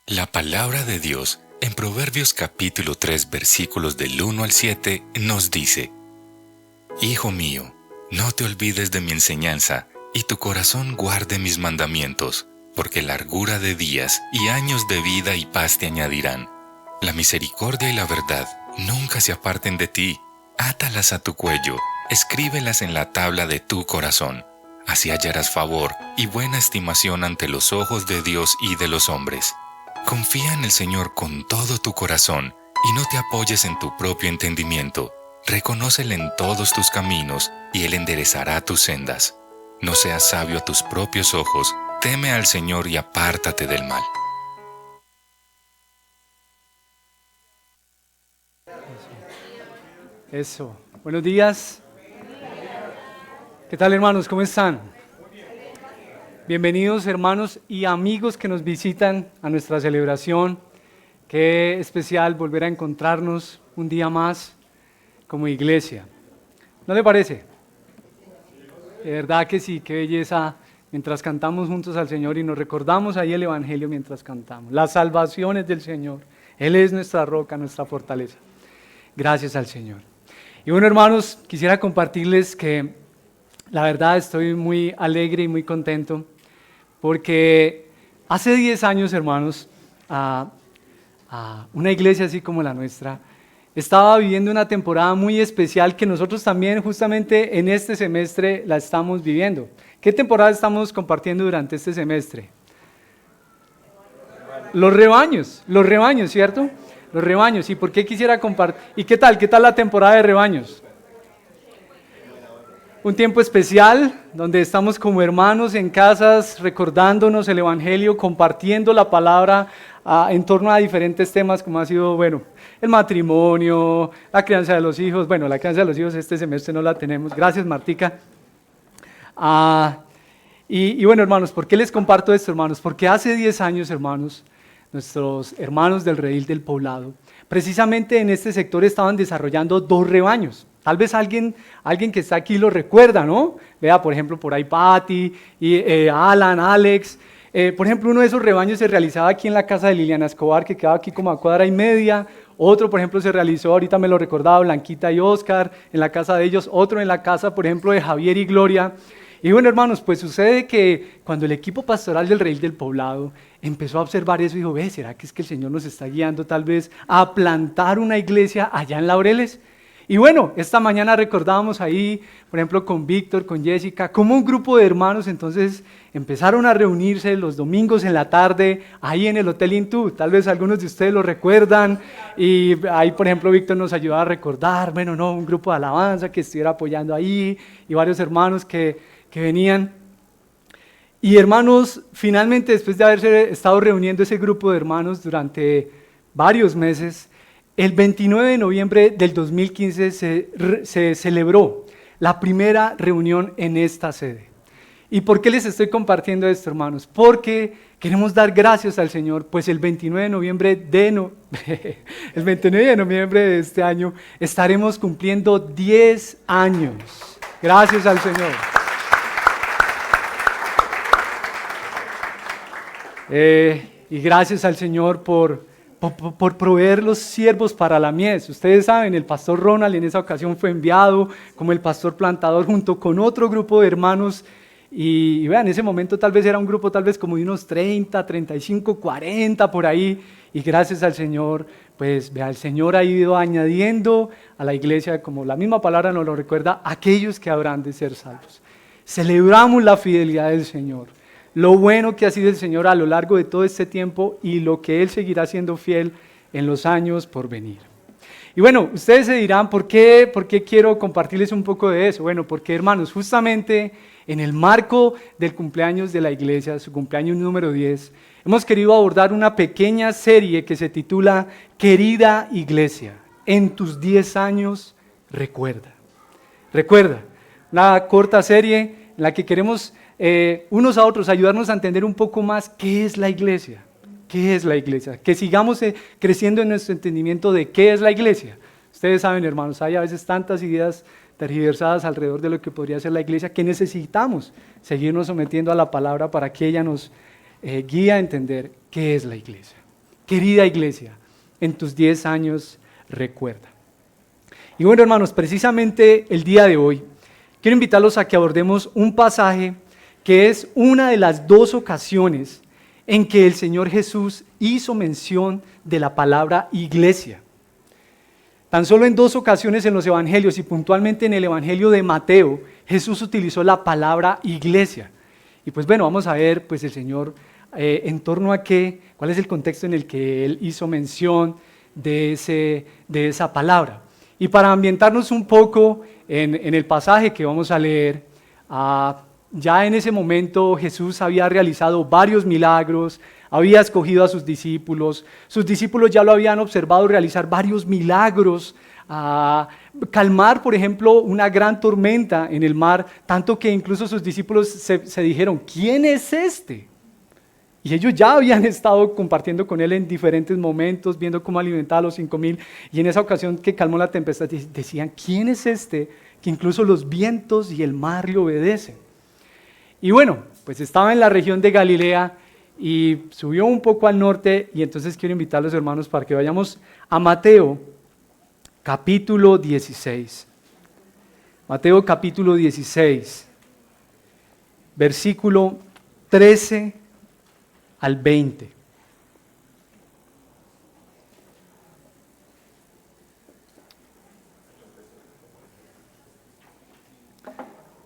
La palabra de Dios en Proverbios capítulo 3 versículos del 1 al 7 nos dice: Hijo mío, no te olvides de mi enseñanza, y tu corazón guarde mis mandamientos, porque largura de días y años de vida y paz te añadirán. La misericordia y la verdad nunca se aparten de ti. Átalas a tu cuello, escríbelas en la tabla de tu corazón. Así hallarás favor y buena estimación ante los ojos de Dios y de los hombres. Confía en el Señor con todo tu corazón y no te apoyes en tu propio entendimiento. Reconócele en todos tus caminos y Él enderezará tus sendas. No seas sabio a tus propios ojos, teme al Señor y apártate del mal. Eso. Buenos días. ¿Qué tal, hermanos? ¿Cómo están? Bienvenidos, hermanos y amigos que nos visitan a nuestra celebración. Qué especial volver a encontrarnos un día más como iglesia. ¿No le parece? De verdad que sí, qué belleza mientras cantamos juntos al Señor y nos recordamos ahí el Evangelio mientras cantamos. La salvación es del Señor. Él es nuestra roca, nuestra fortaleza. Gracias al Señor. Y bueno, hermanos, quisiera compartirles que la verdad estoy muy alegre y muy contento porque hace 10 años, hermanos, una iglesia así como la nuestra estaba viviendo una temporada muy especial que nosotros también justamente en este semestre la estamos viviendo. ¿Qué temporada estamos compartiendo durante este semestre? Los rebaños, ¿cierto? Los rebaños. ¿Y por qué quisiera compartir? ¿Y qué tal? ¿Qué tal la temporada de rebaños? Un tiempo especial donde estamos como hermanos en casas recordándonos el Evangelio, compartiendo la palabra en torno a diferentes temas como ha sido, bueno, el matrimonio, la crianza de los hijos. Bueno, la crianza de los hijos este semestre no la tenemos. Gracias, Martica. Y bueno, hermanos, ¿por qué les comparto esto, hermanos? Porque hace 10 años, hermanos, nuestros hermanos del Redil del Poblado, precisamente en este sector estaban desarrollando 2 rebaños. Tal vez alguien que está aquí lo recuerda, ¿no? Vea, por ejemplo, por ahí Patti, y Alan, Alex. Por ejemplo, uno de esos rebaños se realizaba aquí en la casa de Liliana Escobar, que quedaba aquí como a cuadra y media. Otro, por ejemplo, se realizó, ahorita me lo recordaba, Blanquita y Oscar, en la casa de ellos. Otro en la casa, por ejemplo, de Javier y Gloria. Y bueno, hermanos, pues sucede que cuando el equipo pastoral del Redil del Poblado empezó a observar eso, dijo, ve, ¿será que es que el Señor nos está guiando tal vez a plantar una iglesia allá en Laureles? Y bueno, esta mañana recordábamos ahí, por ejemplo, con Víctor, con Jessica, cómo un grupo de hermanos entonces empezaron a reunirse los domingos en la tarde, ahí en el Hotel Intú. Tal vez algunos de ustedes lo recuerdan, y ahí, por ejemplo, Víctor nos ayudaba a recordar, bueno, no, un grupo de alabanza que estuviera apoyando ahí, y varios hermanos que venían. Y hermanos, finalmente, después de haberse estado reuniendo ese grupo de hermanos durante varios meses, el 29 de noviembre del 2015 se celebró la primera reunión en esta sede. ¿Y por qué les estoy compartiendo esto, hermanos? Porque queremos dar gracias al Señor, pues el 29 de noviembre de este año estaremos cumpliendo 10 años. Gracias al Señor. Y gracias al Señor por proveer los siervos para la mies. Ustedes saben, el pastor Ronald en esa ocasión fue enviado como el pastor plantador junto con otro grupo de hermanos. Y vean, en ese momento tal vez era un grupo tal vez como de unos 30, 35, 40 por ahí. Y gracias al Señor, pues vea, el Señor ha ido añadiendo a la iglesia, como la misma palabra nos lo recuerda, aquellos que habrán de ser salvos. Celebramos la fidelidad del Señor, lo bueno que ha sido el Señor a lo largo de todo este tiempo y lo que Él seguirá siendo fiel en los años por venir. Y bueno, ustedes se dirán, ¿por qué quiero compartirles un poco de eso? Bueno, porque hermanos, justamente en el marco del cumpleaños de la iglesia, su cumpleaños número 10, hemos querido abordar una pequeña serie que se titula Querida Iglesia, en tus 10 años, recuerda. Recuerda, una corta serie en la que queremos unos a otros ayudarnos a entender un poco más qué es la iglesia. ¿Qué es la iglesia? Que sigamos creciendo en nuestro entendimiento de qué es la iglesia. Ustedes saben, hermanos, hay a veces tantas ideas tergiversadas alrededor de lo que podría ser la iglesia que necesitamos seguirnos sometiendo a la palabra para que ella nos guíe a entender qué es la iglesia. querida iglesia, en tus 10 años recuerda. Y bueno, hermanos, precisamente el día de hoy quiero invitarlos a que abordemos un pasaje que es una de las 2 ocasiones en que el Señor Jesús hizo mención de la palabra iglesia. Tan solo en 2 ocasiones en los evangelios y puntualmente en el evangelio de Mateo, Jesús utilizó la palabra iglesia. Y pues bueno, vamos a ver pues el Señor en torno a cuál es el contexto en el que Él hizo mención de esa palabra. Y para ambientarnos un poco en el pasaje que vamos a leer, ya en ese momento Jesús había realizado varios milagros, había escogido a sus discípulos ya lo habían observado realizar varios milagros, calmar, por ejemplo, una gran tormenta en el mar, tanto que incluso sus discípulos se dijeron, ¿quién es este? Y ellos ya habían estado compartiendo con él en diferentes momentos, viendo cómo alimentaba a los 5,000, y en esa ocasión que calmó la tempestad, decían, ¿quién es este que incluso los vientos y el mar le obedecen? Y bueno, pues estaba en la región de Galilea y subió un poco al norte, y entonces quiero invitar a los hermanos para que vayamos a Mateo, capítulo 16. Mateo capítulo 16, versículo 13 al 20.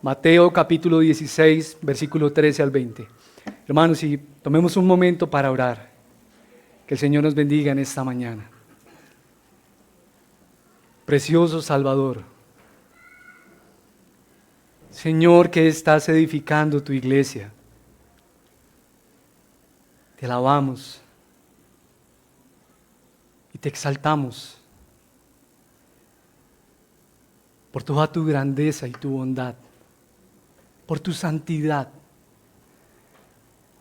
Mateo capítulo 16, versículo 13 al 20. Hermanos, y tomemos un momento para orar. Que el Señor nos bendiga en esta mañana. Precioso Salvador, Señor, que estás edificando tu iglesia, te alabamos y te exaltamos por toda tu grandeza y tu bondad, por tu santidad,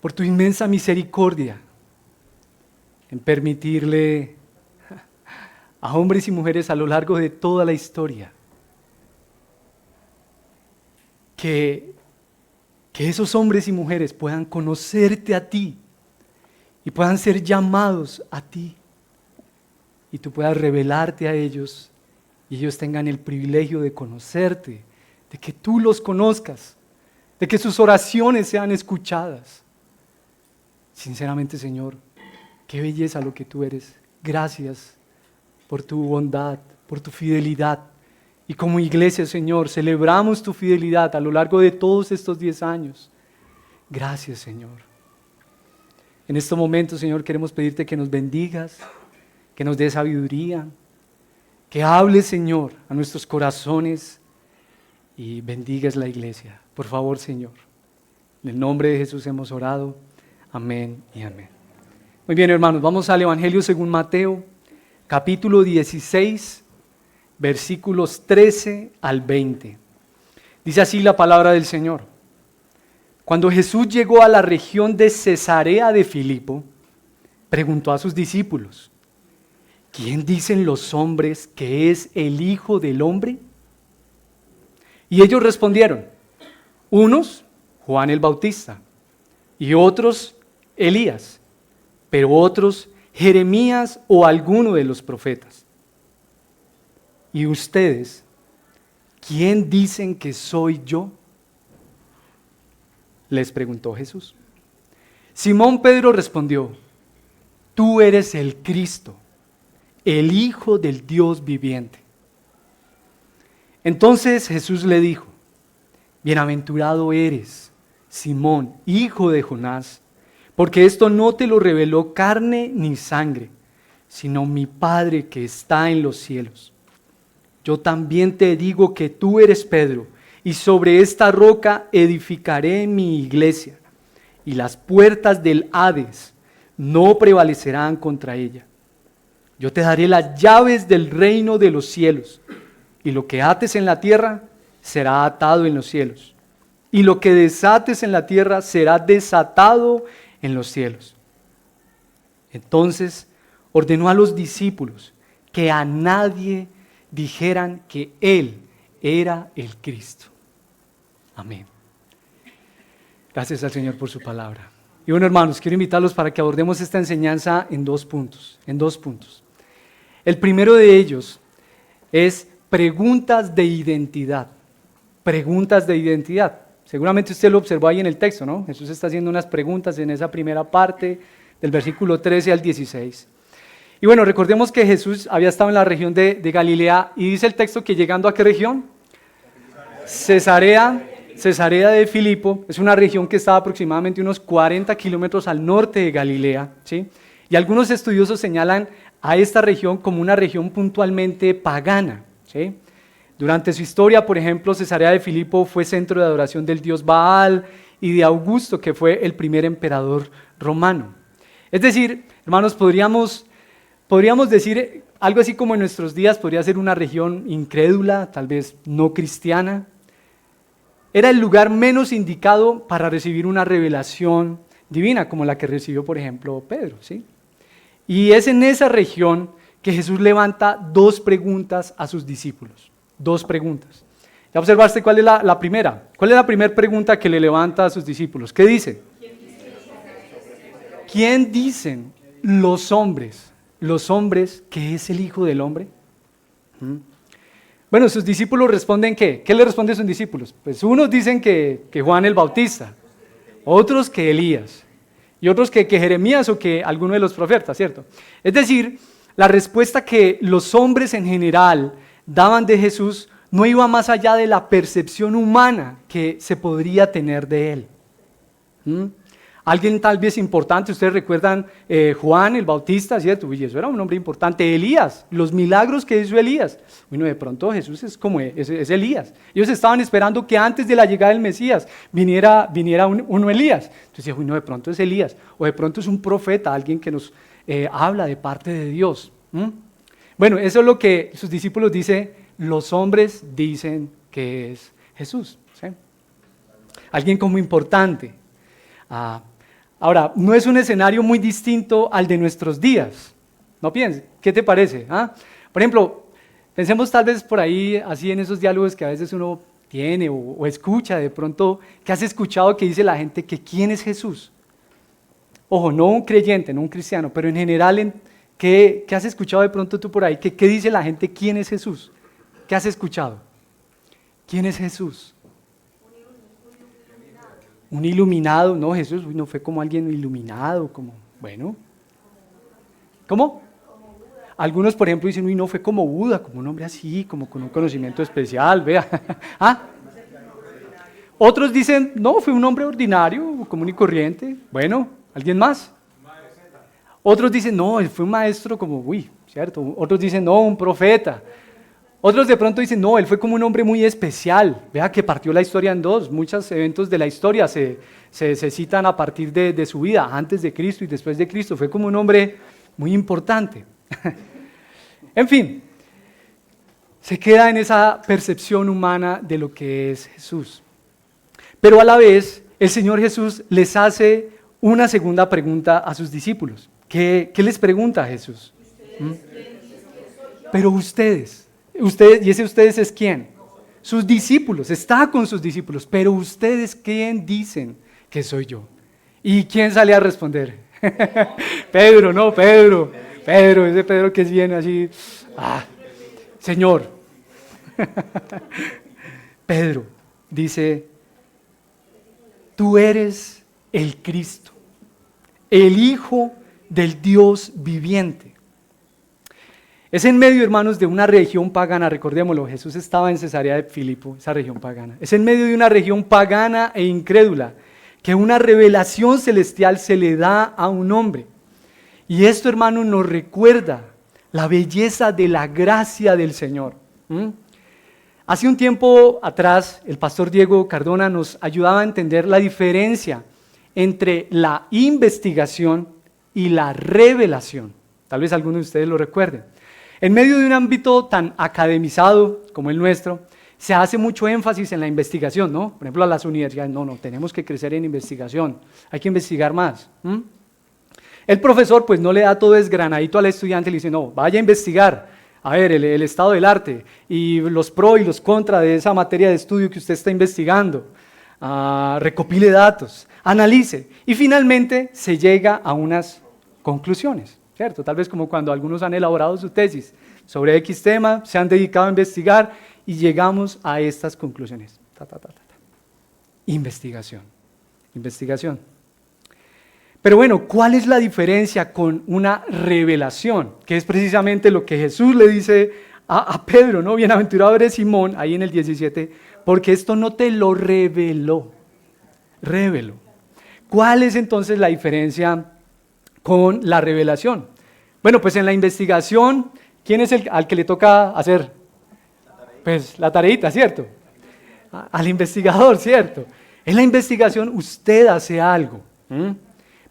por tu inmensa misericordia en permitirle a hombres y mujeres a lo largo de toda la historia que esos hombres y mujeres puedan conocerte a ti y puedan ser llamados a ti y tú puedas revelarte a ellos y ellos tengan el privilegio de conocerte, de que tú los conozcas, de que sus oraciones sean escuchadas. Sinceramente, Señor, qué belleza lo que tú eres. Gracias por tu bondad, por tu fidelidad. Y como iglesia, Señor, celebramos tu fidelidad a lo largo de todos estos 10 años. Gracias, Señor. En estos momentos, Señor, queremos pedirte que nos bendigas, que nos des sabiduría, que hables, Señor, a nuestros corazones y bendigas la iglesia. Por favor, Señor. En el nombre de Jesús hemos orado. Amén y amén. Muy bien, hermanos, vamos al Evangelio según Mateo, capítulo 16, versículos 13 al 20. Dice así la palabra del Señor. Cuando Jesús llegó a la región de Cesarea de Filipo, preguntó a sus discípulos, ¿quién dicen los hombres que es el Hijo del Hombre? Y ellos respondieron, unos, Juan el Bautista, y otros, Elías, pero otros, Jeremías o alguno de los profetas. ¿Y ustedes, quién dicen que soy yo? Les preguntó Jesús. Simón Pedro respondió, tú eres el Cristo, el Hijo del Dios viviente. Entonces Jesús le dijo, bienaventurado eres, Simón, hijo de Jonás, porque esto no te lo reveló carne ni sangre, sino mi Padre que está en los cielos. Yo también te digo que tú eres Pedro, y sobre esta roca edificaré mi iglesia, y las puertas del Hades no prevalecerán contra ella. Yo te daré las llaves del reino de los cielos, y lo que ates en la tierra será atado en los cielos, y lo que desates en la tierra será desatado en los cielos. Entonces ordenó a los discípulos que a nadie dijeran que Él era el Cristo. Amén. Gracias al Señor por su palabra. Y bueno, hermanos, quiero invitarlos para que abordemos esta enseñanza en dos puntos. El primero de ellos es preguntas de identidad. Preguntas de identidad. Seguramente usted lo observó ahí en el texto, ¿no? Jesús está haciendo unas preguntas en esa primera parte del versículo 13 al 16. Y bueno, recordemos que Jesús había estado en la región de Galilea y dice el texto que llegando a ¿qué región? Cesarea de Filipo. Es una región que estaba aproximadamente unos 40 kilómetros al norte de Galilea, ¿sí? Y algunos estudiosos señalan a esta región como una región puntualmente pagana, ¿sí? Durante su historia, por ejemplo, Cesarea de Filipo fue centro de adoración del dios Baal y de Augusto, que fue el primer emperador romano. Es decir, hermanos, podríamos decir algo así como en nuestros días podría ser una región incrédula, tal vez no cristiana. Era el lugar menos indicado para recibir una revelación divina, como la que recibió, por ejemplo, Pedro, ¿sí? Y es en esa región que Jesús levanta dos preguntas a sus discípulos. Dos preguntas. ¿Ya observaste cuál es la primera? ¿Cuál es la primera pregunta que le levanta a sus discípulos? ¿Qué dice? ¿Quién dicen los hombres que es el Hijo del Hombre? Bueno, sus discípulos responden ¿qué? ¿Qué le responden sus discípulos? Pues unos dicen que Juan el Bautista, otros que Elías, y otros que Jeremías o que alguno de los profetas, ¿cierto? Es decir, la respuesta que los hombres en general daban de Jesús no iba más allá de la percepción humana que se podría tener de él. Alguien tal vez importante, ustedes recuerdan Juan el Bautista, ¿cierto? Y eso era un hombre importante. Elías, los milagros que hizo Elías. Bueno, de pronto Jesús es como es Elías. Ellos estaban esperando que antes de la llegada del Mesías viniera uno Elías. Entonces, bueno, de pronto es Elías, o de pronto es un profeta, alguien que nos habla de parte de Dios. Bueno, eso es lo que sus discípulos dicen, los hombres dicen que es Jesús, ¿sí? Alguien como importante. Ahora, no es un escenario muy distinto al de nuestros días. No pienses, ¿qué te parece? Por ejemplo, pensemos tal vez por ahí, así en esos diálogos que a veces uno tiene o escucha de pronto, que has escuchado que dice la gente que ¿quién es Jesús? Ojo, no un creyente, no un cristiano, pero en general, ¿qué has escuchado de pronto tú por ahí? ¿Qué dice la gente? ¿Quién es Jesús? ¿Qué has escuchado? ¿Quién es Jesús? Un iluminado. No, Jesús no fue como alguien iluminado, como, bueno. ¿Cómo? Algunos, por ejemplo, dicen, uy, no, fue como Buda, como un hombre así, como con un conocimiento especial, vea. Otros dicen, no, fue un hombre ordinario, común y corriente. Bueno, ¿alguien más? Otros dicen, no, él fue un maestro como, uy, ¿cierto? Otros dicen, no, un profeta. Otros de pronto dicen, no, él fue como un hombre muy especial. Vea que partió la historia en dos. Muchos eventos de la historia se citan a partir de su vida, antes de Cristo y después de Cristo. Fue como un hombre muy importante. En fin, se queda en esa percepción humana de lo que es Jesús. Pero a la vez, el Señor Jesús les hace una segunda pregunta a sus discípulos. ¿Qué les pregunta Jesús? Pero ustedes, y ese ustedes es ¿quién? Sus discípulos, está con sus discípulos, pero ustedes ¿quién dicen que soy yo? ¿Y quién sale a responder? Pedro, no, Pedro, ese Pedro que es bien así, Señor. Pedro dice, tú eres el Cristo, el Hijo del Dios viviente. Es en medio, hermanos, de una región pagana, recordémoslo, Jesús estaba en Cesarea de Filipo, esa región pagana. Es en medio de una región pagana e incrédula que una revelación celestial se le da a un hombre. Y esto, hermano, nos recuerda la belleza de la gracia del Señor. Hace un tiempo atrás, el pastor Diego Cardona nos ayudaba a entender la diferencia entre la investigación y la revelación. Tal vez algunos de ustedes lo recuerden. En medio de un ámbito tan academizado como el nuestro, se hace mucho énfasis en la investigación, ¿no? Por ejemplo, a las universidades, no, tenemos que crecer en investigación, hay que investigar más. El profesor pues no le da todo desgranadito al estudiante, le dice, no, vaya a investigar, a ver, el estado del arte y los pros y los contras de esa materia de estudio que usted está investigando. recopile datos, analice y finalmente se llega a unas conclusiones, ¿cierto? Tal vez como cuando algunos han elaborado su tesis sobre X tema, se han dedicado a investigar y llegamos a estas conclusiones. Investigación. Pero bueno, ¿cuál es la diferencia con una revelación? Que es precisamente lo que Jesús le dice a Pedro, ¿no? Bienaventurado eres Simón, ahí en el 17, porque esto no te lo reveló. ¿Cuál es entonces la diferencia con la revelación? Bueno, pues en la investigación, ¿quién es al que le toca hacer? Pues la tareita, ¿cierto? Al investigador, ¿cierto? En la investigación usted hace algo.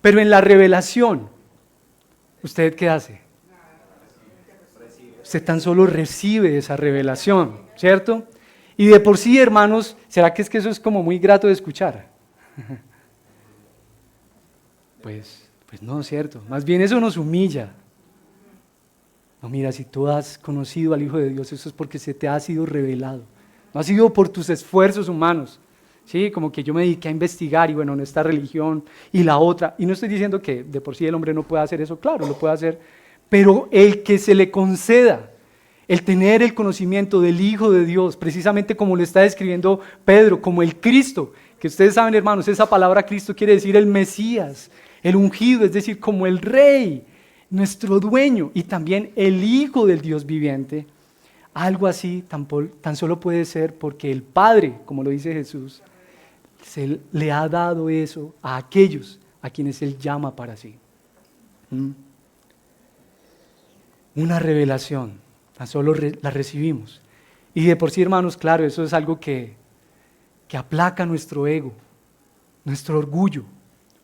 Pero en la revelación, ¿usted qué hace? Usted tan solo recibe esa revelación, ¿cierto? Y de por sí, hermanos, ¿será que eso es como muy grato de escuchar? Pues no, ¿cierto? Más bien eso nos humilla. No, mira, si tú has conocido al Hijo de Dios, eso es porque se te ha sido revelado. No ha sido por tus esfuerzos humanos. Sí, como que yo me dediqué a investigar y bueno, en esta religión y la otra, y no estoy diciendo que de por sí el hombre no pueda hacer eso, claro, lo puede hacer, pero el que se le conceda el tener el conocimiento del Hijo de Dios, precisamente como lo está describiendo Pedro, como el Cristo, que ustedes saben, hermanos, esa palabra Cristo quiere decir el Mesías, el ungido, es decir, como el Rey, nuestro dueño y también el Hijo del Dios viviente. Algo así tan solo puede ser porque el Padre, como lo dice Jesús, se le ha dado eso a aquellos a quienes Él llama para sí. Una revelación, tan solo la recibimos. Y de por sí, hermanos, claro, eso es algo que aplaca nuestro ego, nuestro orgullo,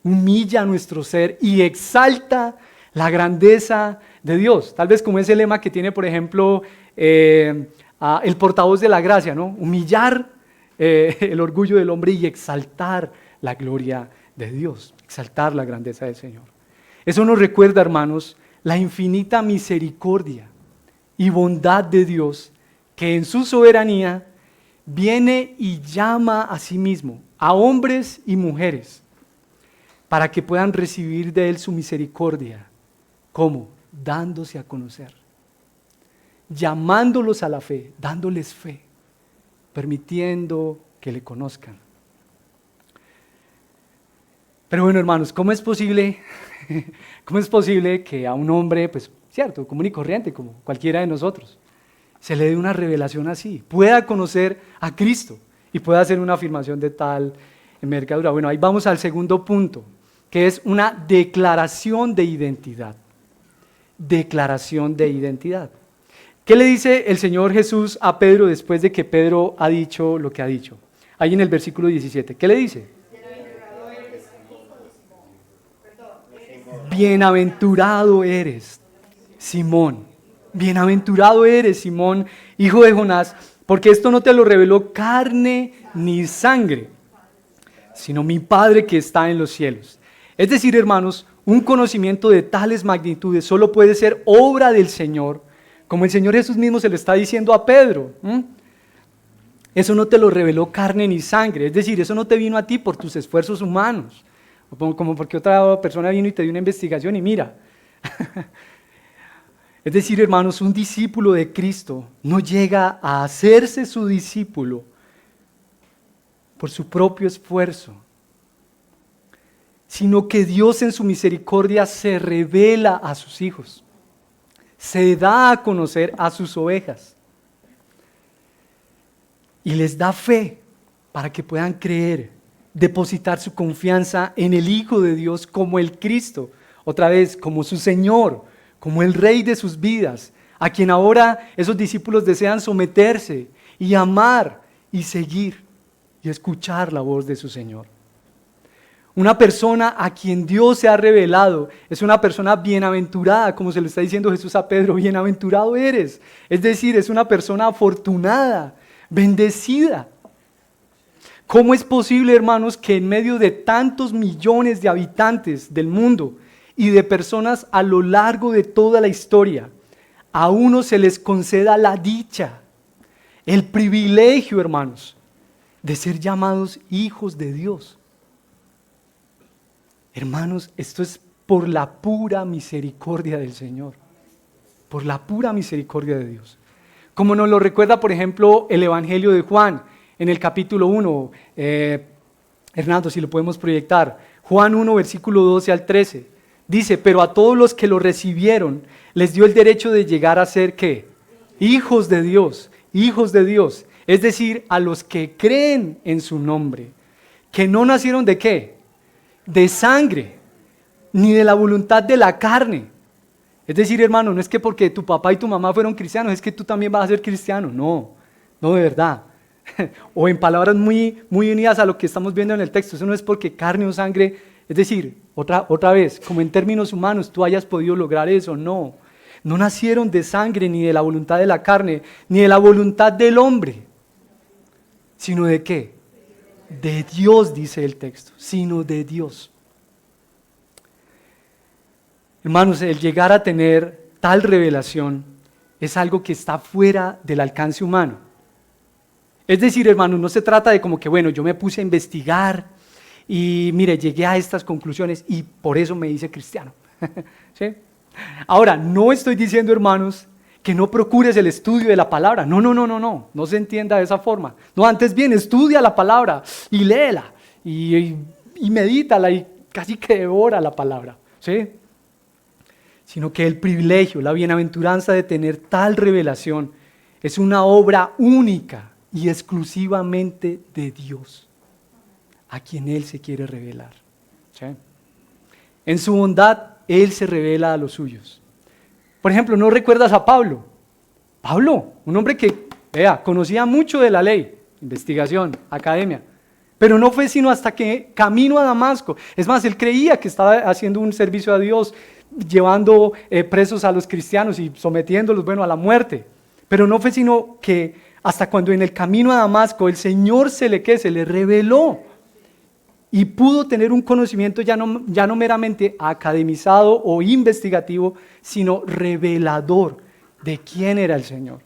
humilla nuestro ser y exalta la grandeza de Dios. Tal vez como ese lema que tiene, por ejemplo, el portavoz de la gracia, ¿no? Humillar el orgullo del hombre y exaltar la gloria de Dios, exaltar la grandeza del Señor. Eso nos recuerda, hermanos, la infinita misericordia y bondad de Dios que en su soberanía viene y llama a sí mismo a hombres y mujeres para que puedan recibir de Él su misericordia. ¿Cómo? Dándose a conocer, llamándolos a la fe, dándoles fe, permitiendo que le conozcan. Pero bueno, hermanos, ¿cómo es posible que a un hombre, pues cierto, común y corriente, como cualquiera de nosotros, se le dé una revelación así, pueda conocer a Cristo y pueda hacer una afirmación de tal envergadura? Bueno, ahí vamos al segundo punto, que es una declaración de identidad. Declaración de identidad. ¿Qué le dice el Señor Jesús a Pedro después de que Pedro ha dicho lo que ha dicho? Ahí en el versículo 17, ¿qué le dice? Bienaventurado eres, Simón. Bienaventurado eres, Simón, hijo de Jonás, porque esto no te lo reveló carne ni sangre, sino mi Padre que está en los cielos. Es decir, hermanos, un conocimiento de tales magnitudes solo puede ser obra del Señor, como el Señor Jesús mismo se lo está diciendo a Pedro. Eso no te lo reveló carne ni sangre, es decir, eso no te vino a ti por tus esfuerzos humanos, como porque otra persona vino y te dio una investigación y mira. Es decir, hermanos, un discípulo de Cristo no llega a hacerse su discípulo por su propio esfuerzo, sino que Dios en su misericordia se revela a sus hijos, se da a conocer a sus ovejas y les da fe para que puedan creer, depositar su confianza en el Hijo de Dios como el Cristo, otra vez como su Señor, como el Rey de sus vidas, a quien ahora esos discípulos desean someterse y amar y seguir y escuchar la voz de su Señor. Una persona a quien Dios se ha revelado es una persona bienaventurada, como se lo está diciendo Jesús a Pedro, bienaventurado eres. Es decir, es una persona afortunada, bendecida. ¿Cómo es posible, hermanos, que en medio de tantos millones de habitantes del mundo y de personas a lo largo de toda la historia, a unos se les conceda la dicha, el privilegio, hermanos, de ser llamados hijos de Dios. Hermanos, esto es por la pura misericordia del Señor, por la pura misericordia de Dios. Como nos lo recuerda, por ejemplo, el Evangelio de Juan, en el capítulo 1, Hernando, si lo podemos proyectar, Juan 1, versículo 12 al 13, dice, pero a todos los que lo recibieron, les dio el derecho de llegar a ser, ¿qué? Hijos de Dios, es decir, a los que creen en su nombre, que no nacieron ¿de qué? De sangre, ni de la voluntad de la carne. Es decir, hermano, no es que porque tu papá y tu mamá fueron cristianos, es que tú también vas a ser cristiano. No, no de verdad. O en palabras muy unidas a lo que estamos viendo en el texto, eso no es porque carne o sangre, es decir, otra vez, como en términos humanos tú hayas podido lograr eso, no. No nacieron de sangre, ni de la voluntad de la carne, ni de la voluntad del hombre, sino ¿de qué? De Dios, dice el texto, sino de Dios. Hermanos, el llegar a tener tal revelación es algo que está fuera del alcance humano. Es decir, hermanos, no se trata de como que, bueno, yo me puse a investigar y mire, llegué a estas conclusiones y por eso me hice cristiano. ¿Sí? Ahora, no estoy diciendo, hermanos, que no procures el estudio de la palabra. No se entienda de esa forma. No, antes bien, estudia la palabra y léela y medítala y casi que devora la palabra, ¿sí? Sino que el privilegio, la bienaventuranza de tener tal revelación es una obra única y exclusivamente de Dios, a quien Él se quiere revelar, ¿sí? En su bondad, Él se revela a los suyos. Por ejemplo, ¿no recuerdas a Pablo? Pablo, un hombre que, conocía mucho de la ley, investigación, academia, pero no fue sino hasta que camino a Damasco. Es más, él creía que estaba haciendo un servicio a Dios, llevando presos a los cristianos y sometiéndolos, a la muerte. Pero no fue sino que hasta cuando en el camino a Damasco el Señor se le reveló y pudo tener un conocimiento ya no meramente academizado o investigativo, sino revelador de quién era el Señor.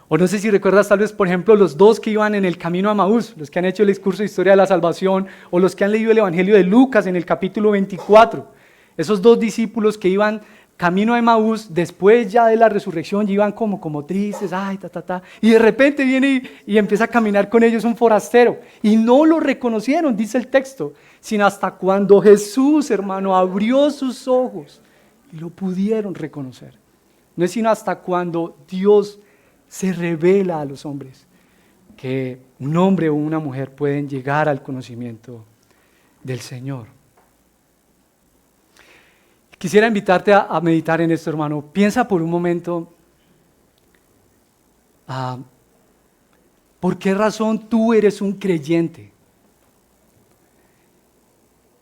O no sé si recuerdas tal vez, por ejemplo, los dos que iban en el camino a Emaús, los que han hecho el discurso de historia de la salvación, o los que han leído el Evangelio de Lucas en el capítulo 24. Esos dos discípulos que iban camino a Emaús, después ya de la resurrección, ya iban como tristes, y de repente viene y empieza a caminar con ellos un forastero, y no lo reconocieron, dice el texto, sino hasta cuando Jesús, hermano, abrió sus ojos y lo pudieron reconocer. No es sino hasta cuando Dios se revela a los hombres que un hombre o una mujer pueden llegar al conocimiento del Señor. Quisiera invitarte a meditar en esto, hermano. Piensa por un momento, ¿por qué razón tú eres un creyente?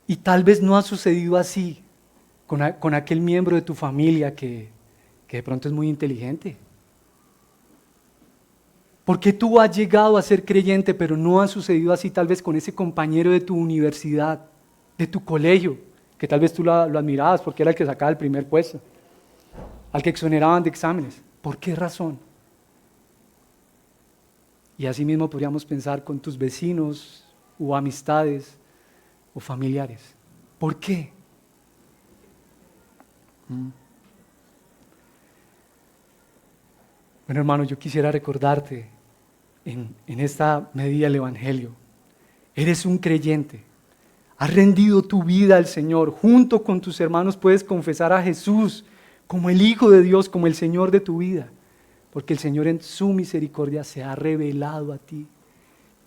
Y tal vez no ha sucedido así con aquel miembro de tu familia que de pronto es muy inteligente. ¿Por qué tú has llegado a ser creyente, pero no ha sucedido así tal vez con ese compañero de tu universidad, de tu colegio, que tal vez tú lo admirabas porque era el que sacaba el primer puesto, al que exoneraban de exámenes? ¿Por qué razón? Y así mismo podríamos pensar con tus vecinos o amistades o familiares. ¿Por qué? Bueno, hermano, yo quisiera recordarte en esta medida del Evangelio. Eres un creyente. Has rendido tu vida al Señor. Junto con tus hermanos puedes confesar a Jesús como el Hijo de Dios, como el Señor de tu vida. Porque el Señor en su misericordia se ha revelado a ti.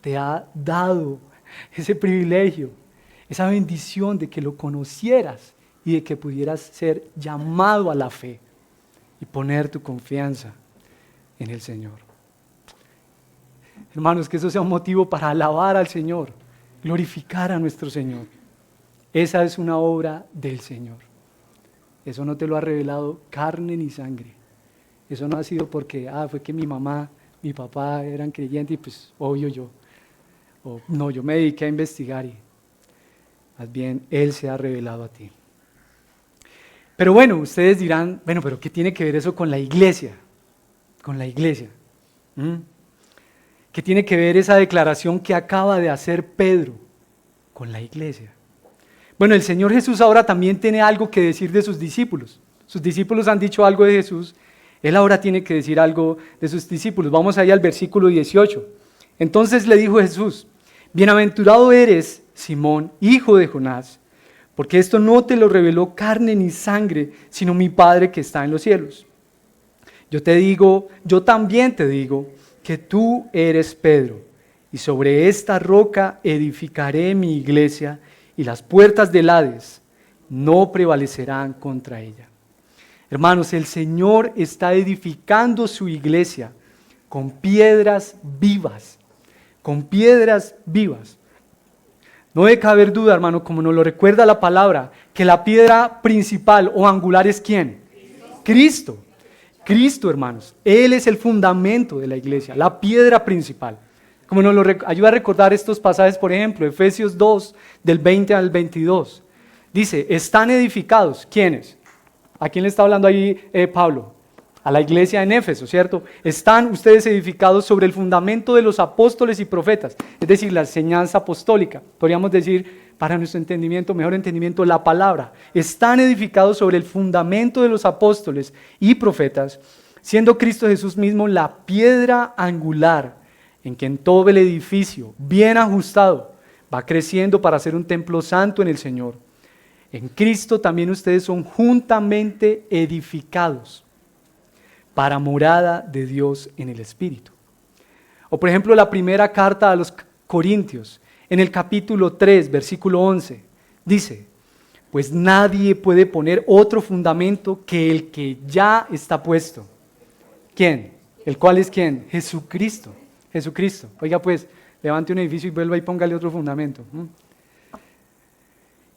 Te ha dado ese privilegio, esa bendición de que lo conocieras y de que pudieras ser llamado a la fe y poner tu confianza en el Señor. Hermanos, que eso sea un motivo para alabar al Señor, glorificar a nuestro Señor. Esa es una obra del Señor. Eso no te lo ha revelado carne ni sangre. Eso no ha sido porque fue que mi mamá, mi papá eran creyentes y pues obvio yo. O no, yo me dediqué a investigar y más bien Él se ha revelado a ti. Pero bueno, ustedes dirán, bueno, pero ¿qué tiene que ver eso con la iglesia? Con la iglesia. que tiene que ver esa declaración que acaba de hacer Pedro con la iglesia. Bueno, el Señor Jesús ahora también tiene algo que decir de sus discípulos. Sus discípulos han dicho algo de Jesús, Él ahora tiene que decir algo de sus discípulos. Vamos ahí al versículo 18. Entonces le dijo Jesús: bienaventurado eres, Simón, hijo de Jonás, porque esto no te lo reveló carne ni sangre, sino mi Padre que está en los cielos. Yo también te digo, que tú eres Pedro, y sobre esta roca edificaré mi iglesia, y las puertas del Hades no prevalecerán contra ella. Hermanos, el Señor está edificando su iglesia con piedras vivas, con piedras vivas. No debe caber duda, hermano, como nos lo recuerda la palabra, que la piedra principal o angular es ¿quién? Cristo. Cristo, hermanos. Él es el fundamento de la iglesia, la piedra principal. Como nos lo ayuda a recordar estos pasajes, por ejemplo, Efesios 2, del 20 al 22. Dice, están edificados, ¿quiénes? ¿A quién le está hablando ahí Pablo? A la iglesia en Éfeso, ¿cierto? Están ustedes edificados sobre el fundamento de los apóstoles y profetas, es decir, la enseñanza apostólica. Podríamos decir, para nuestro entendimiento, mejor entendimiento, la palabra. Están edificados sobre el fundamento de los apóstoles y profetas, siendo Cristo Jesús mismo la piedra angular, en que en todo el edificio, bien ajustado, va creciendo para ser un templo santo en el Señor. En Cristo también ustedes son juntamente edificados para morada de Dios en el Espíritu. O por ejemplo, la primera carta a los Corintios, en el capítulo 3, versículo 11, dice, pues nadie puede poner otro fundamento que el que ya está puesto. ¿Quién? ¿El cual es quién? Jesucristo. Jesucristo. Oiga pues, levante un edificio y vuelva y póngale otro fundamento.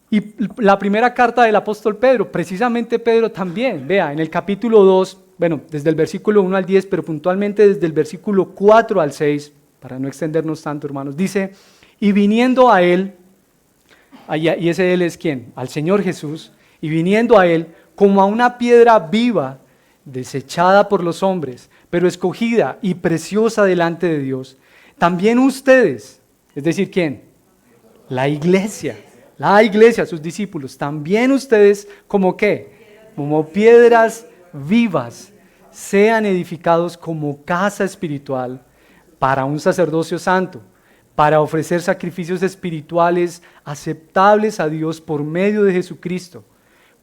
Y la primera carta del apóstol Pedro, precisamente Pedro también, vea, en el capítulo 2, bueno, desde el versículo 1 al 10, pero puntualmente desde el versículo 4 al 6, para no extendernos tanto, hermanos, dice, y viniendo a él, y ese él es ¿quién? Al Señor Jesús, y viniendo a él como a una piedra viva, desechada por los hombres, pero escogida y preciosa delante de Dios, también ustedes, es decir, ¿quién? La iglesia, sus discípulos, también ustedes, ¿como qué? Como piedras vivas, sean edificados como casa espiritual para un sacerdocio santo, para ofrecer sacrificios espirituales aceptables a Dios por medio de Jesucristo,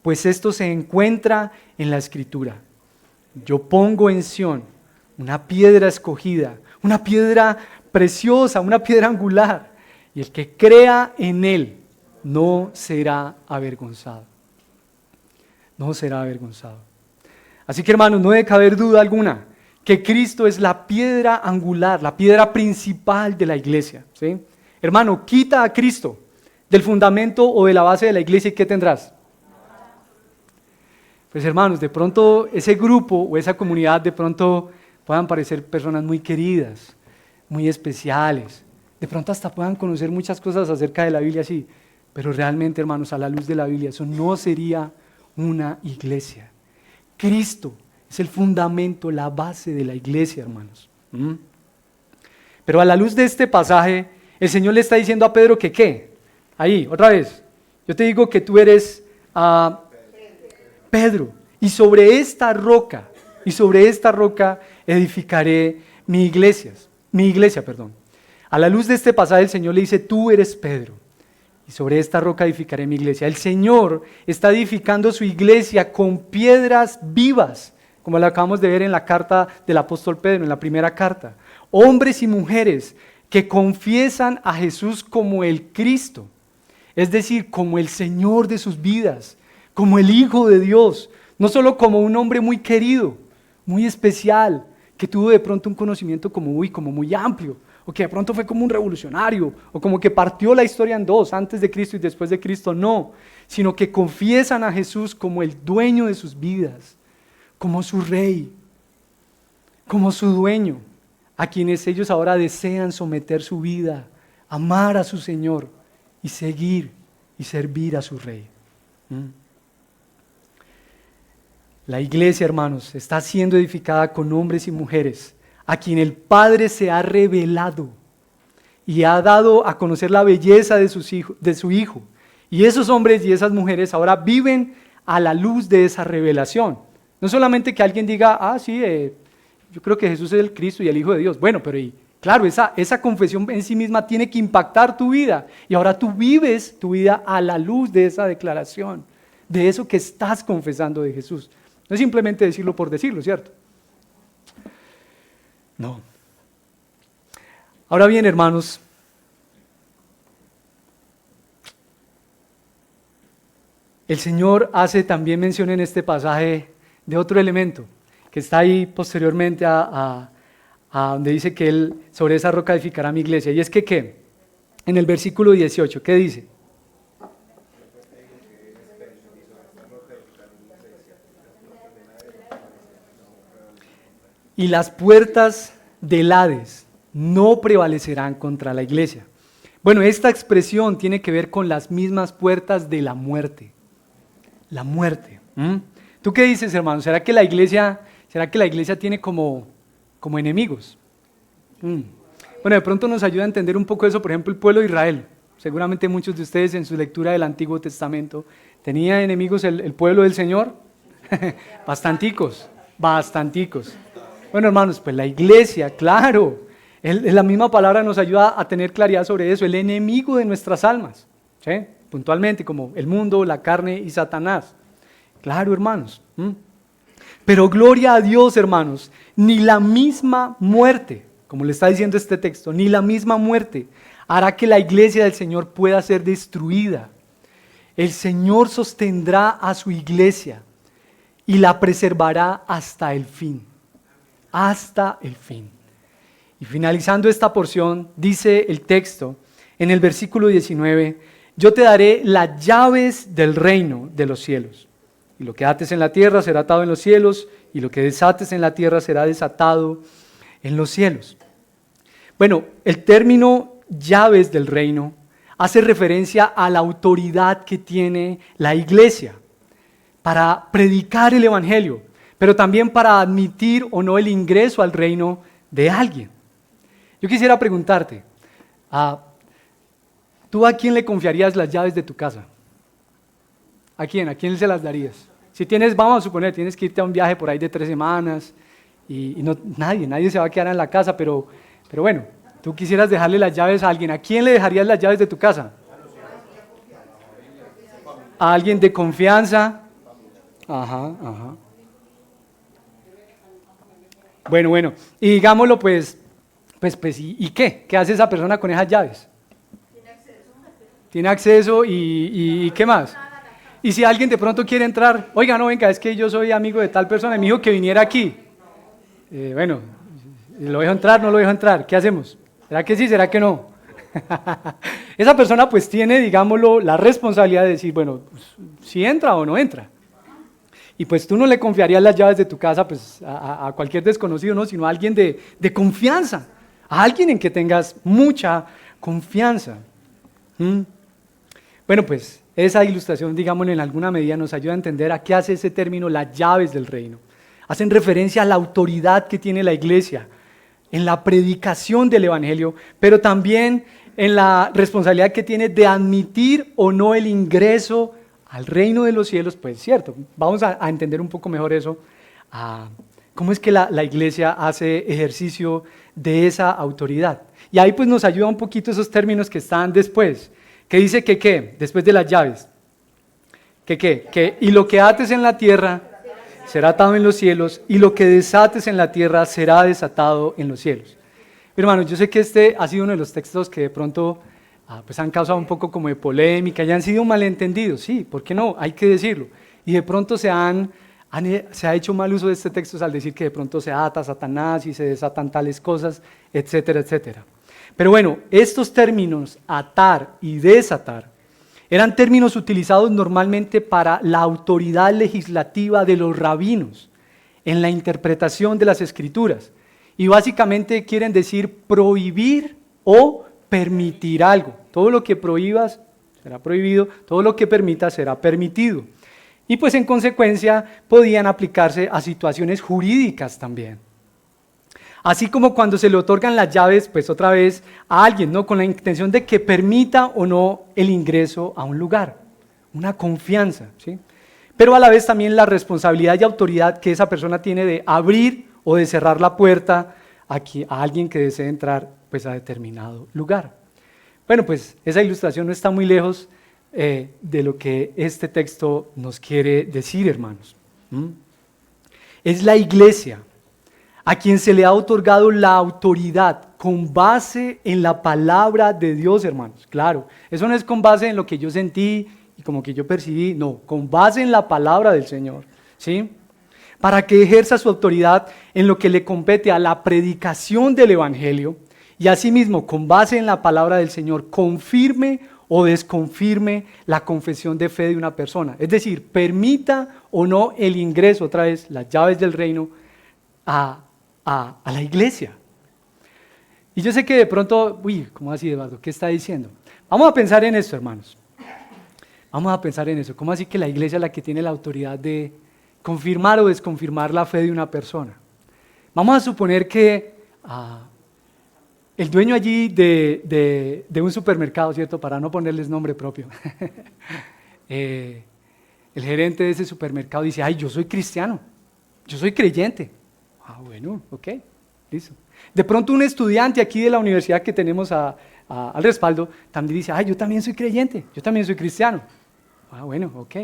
pues esto se encuentra en la Escritura. Yo pongo en Sión una piedra escogida, una piedra preciosa, una piedra angular, y el que crea en él no será avergonzado. No será avergonzado. Así que hermanos, no debe caber duda alguna que Cristo es la piedra angular, la piedra principal de la iglesia, ¿sí? Hermano, quita a Cristo del fundamento o de la base de la iglesia y ¿qué tendrás? Pues hermanos, de pronto ese grupo o esa comunidad de pronto puedan parecer personas muy queridas, muy especiales, de pronto hasta puedan conocer muchas cosas acerca de la Biblia, sí, pero realmente hermanos, a la luz de la Biblia eso no sería una iglesia. Cristo es el fundamento, la base de la iglesia, hermanos. Pero a la luz de este pasaje, el Señor le está diciendo a Pedro que ¿qué? Ahí, otra vez, yo te digo que tú eres Pedro, y sobre esta roca edificaré mi iglesia. A la luz de este pasaje el Señor le dice, tú eres Pedro, y sobre esta roca edificaré mi iglesia. El Señor está edificando su iglesia con piedras vivas, como lo acabamos de ver en la carta del apóstol Pedro, en la primera carta. Hombres y mujeres que confiesan a Jesús como el Cristo, es decir, como el Señor de sus vidas, como el Hijo de Dios, no solo como un hombre muy querido, muy especial, que tuvo de pronto un conocimiento como muy amplio, o que de pronto fue como un revolucionario, o como que partió la historia en dos, antes de Cristo y después de Cristo, no, sino que confiesan a Jesús como el dueño de sus vidas, como su rey, como su dueño, a quienes ellos ahora desean someter su vida, amar a su Señor y seguir y servir a su rey. La iglesia, hermanos, está siendo edificada con hombres y mujeres a quien el Padre se ha revelado y ha dado a conocer la belleza de su Hijo. Y esos hombres y esas mujeres ahora viven a la luz de esa revelación. No solamente que alguien diga, sí, yo creo que Jesús es el Cristo y el Hijo de Dios. Bueno, pero claro, esa confesión en sí misma tiene que impactar tu vida. Y ahora tú vives tu vida a la luz de esa declaración, de eso que estás confesando de Jesús. No es simplemente decirlo por decirlo, ¿cierto? No. Ahora bien, hermanos, el Señor hace también mención en este pasaje de otro elemento que está ahí posteriormente a donde dice que Él sobre esa roca edificará mi iglesia. Y es que, ¿qué? En el versículo 18, ¿qué dice? Y las puertas del Hades no prevalecerán contra la iglesia. Bueno, esta expresión tiene que ver con las mismas puertas de la muerte. La muerte. ¿Tú qué dices, hermano? ¿Será que la iglesia tiene como enemigos? Bueno, de pronto nos ayuda a entender un poco eso, por ejemplo, el pueblo de Israel. Seguramente muchos de ustedes en su lectura del Antiguo Testamento, ¿tenía enemigos el pueblo del Señor? Bastanticos. Bueno, hermanos, pues la iglesia, claro, la misma palabra nos ayuda a tener claridad sobre eso, el enemigo de nuestras almas, ¿sí? Puntualmente, como el mundo, la carne y Satanás. Claro, hermanos. Pero gloria a Dios, hermanos, ni la misma muerte, como le está diciendo este texto, ni la misma muerte hará que la iglesia del Señor pueda ser destruida. El Señor sostendrá a su iglesia y la preservará hasta el fin. Hasta el fin. Y finalizando esta porción, dice el texto en el versículo 19, yo te daré las llaves del reino de los cielos. Y lo que ates en la tierra será atado en los cielos, y lo que desates en la tierra será desatado en los cielos. Bueno, el término llaves del reino hace referencia a la autoridad que tiene la iglesia para predicar el evangelio, pero también para admitir o no el ingreso al reino de alguien. Yo quisiera preguntarte, ¿tú a quién le confiarías las llaves de tu casa? ¿A quién? ¿A quién se las darías? Si tienes, vamos a suponer, tienes que irte a un viaje por ahí de 3 semanas y no, nadie se va a quedar en la casa, pero bueno, tú quisieras dejarle las llaves a alguien. ¿A quién le dejarías las llaves de tu casa? ¿A alguien de confianza? Ajá. Bueno, y digámoslo pues, ¿y qué? ¿Qué hace esa persona con esas llaves? Tiene acceso y ¿qué más? Y si alguien de pronto quiere entrar, oiga, no, venga, es que yo soy amigo de tal persona, me dijo que viniera aquí. Bueno, ¿lo dejo entrar? ¿No lo dejo entrar? ¿Qué hacemos? ¿Será que sí? ¿Será que no? Esa persona pues tiene, digámoslo, la responsabilidad de decir, bueno, pues, si entra o no entra. Y pues tú no le confiarías las llaves de tu casa pues, a cualquier desconocido, ¿no? Sino a alguien de confianza, a alguien en que tengas mucha confianza. Bueno, pues esa ilustración, digámoslo, en alguna medida nos ayuda a entender a qué hace ese término las llaves del reino. Hacen referencia a la autoridad que tiene la iglesia en la predicación del evangelio, pero también en la responsabilidad que tiene de admitir o no el ingreso al reino de los cielos. Pues cierto, vamos a entender un poco mejor eso, cómo es que la iglesia hace ejercicio de esa autoridad. Y ahí pues nos ayuda un poquito esos términos que están después, que dice que ¿qué? Después de las llaves, que y lo que ates en la tierra será atado en los cielos, y lo que desates en la tierra será desatado en los cielos. Hermanos, yo sé que este ha sido uno de los textos que de pronto pues han causado un poco como de polémica y han sido malentendidos, sí, ¿por qué no? Hay que decirlo. Y de pronto se ha hecho mal uso de este texto al decir que de pronto se ata a Satanás y se desatan tales cosas, etcétera, etcétera. Pero bueno, estos términos, atar y desatar, eran términos utilizados normalmente para la autoridad legislativa de los rabinos en la interpretación de las escrituras. Y básicamente quieren decir prohibir o permitir algo. Todo lo que prohíbas será prohibido, todo lo que permitas será permitido. Y pues en consecuencia podían aplicarse a situaciones jurídicas también. Así como cuando se le otorgan las llaves, pues otra vez a alguien, ¿no? Con la intención de que permita o no el ingreso a un lugar. Una confianza, ¿sí? Pero a la vez también la responsabilidad y autoridad que esa persona tiene de abrir o de cerrar la puerta a alguien que desee entrar pues, a determinado lugar. Bueno, pues esa ilustración no está muy lejos de lo que este texto nos quiere decir, hermanos. Es la iglesia a quien se le ha otorgado la autoridad con base en la palabra de Dios, hermanos. Claro, eso no es con base en lo que yo sentí y como que yo percibí, no, con base en la palabra del Señor, ¿sí? Para que ejerza su autoridad en lo que le compete a la predicación del Evangelio y asimismo, con base en la palabra del Señor, confirme o desconfirme la confesión de fe de una persona. Es decir, permita o no el ingreso, otra vez, las llaves del reino, a la iglesia. Y yo sé que de pronto, ¿cómo así, Eduardo? ¿Qué está diciendo? Vamos a pensar en esto, hermanos. Vamos a pensar en eso. ¿Cómo así que la iglesia es la que tiene la autoridad de confirmar o desconfirmar la fe de una persona? Vamos a suponer que el dueño allí de un supermercado, ¿cierto? Para no ponerles nombre propio. El gerente de ese supermercado dice, ay, yo soy cristiano, yo soy creyente. Ah, bueno, ok, listo. De pronto un estudiante aquí de la universidad que tenemos al respaldo también dice, ay, yo también soy creyente, yo también soy cristiano. Ah, bueno, ok.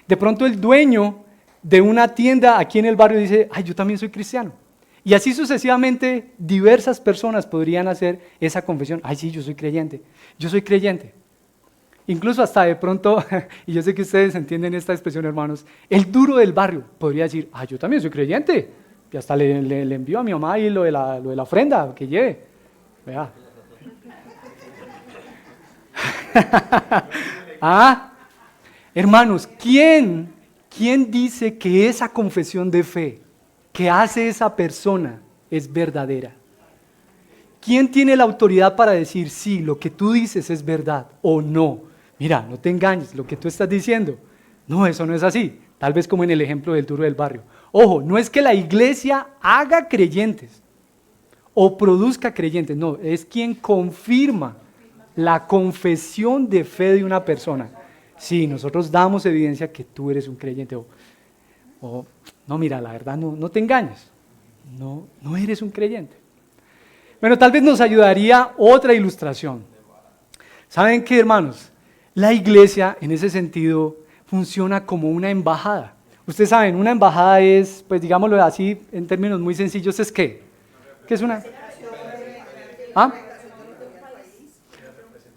De pronto el dueño de una tienda aquí en el barrio dice, ay, yo también soy cristiano. Y así sucesivamente diversas personas podrían hacer esa confesión, ay, sí, yo soy creyente, yo soy creyente. Incluso hasta de pronto, y yo sé que ustedes entienden esta expresión, hermanos, el duro del barrio podría decir, ay, yo también soy creyente. Y hasta le envío a mi mamá y lo de la ofrenda que lleve. Vea. Hermanos, ¿quién dice que esa confesión de fe que hace esa persona es verdadera? ¿Quién tiene la autoridad para decir sí, lo que tú dices es verdad o no? Mira, no te engañes, lo que tú estás diciendo, no, eso no es así. Tal vez como en el ejemplo del duro del barrio. Ojo, no es que la iglesia haga creyentes o produzca creyentes, no, es quien confirma la confesión de fe de una persona. Sí, nosotros damos evidencia que tú eres un creyente o no, mira, la verdad no te engañes, no eres un creyente. Bueno, tal vez nos ayudaría otra ilustración. ¿Saben qué, hermanos? La iglesia en ese sentido funciona como una embajada. Ustedes saben, una embajada es, pues digámoslo así, en términos muy sencillos, ¿es qué? ¿Qué es una?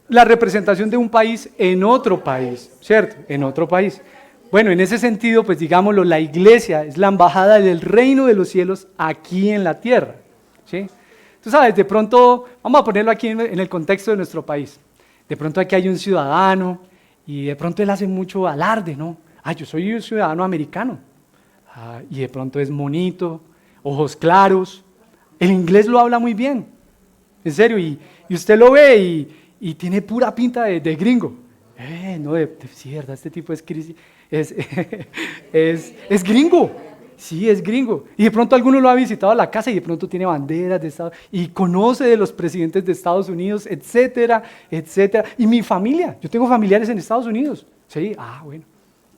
La representación de un país en otro país, ¿cierto? En otro país. Bueno, en ese sentido, pues digámoslo, la iglesia es la embajada del reino de los cielos aquí en la tierra, ¿sí? Tú sabes, de pronto, vamos a ponerlo aquí en el contexto de nuestro país. De pronto aquí hay un ciudadano y de pronto él hace mucho alarde, ¿no? Yo soy un ciudadano americano. Y de pronto es bonito, ojos claros. El inglés lo habla muy bien, en serio. Y usted lo ve y tiene pura pinta de gringo. Sí, verdad, este tipo es gringo. Sí, es gringo. Y de pronto alguno lo ha visitado a la casa y de pronto tiene banderas de Estados Unidos y conoce de los presidentes de Estados Unidos, etcétera, etcétera. Y mi familia, yo tengo familiares en Estados Unidos. Sí, bueno.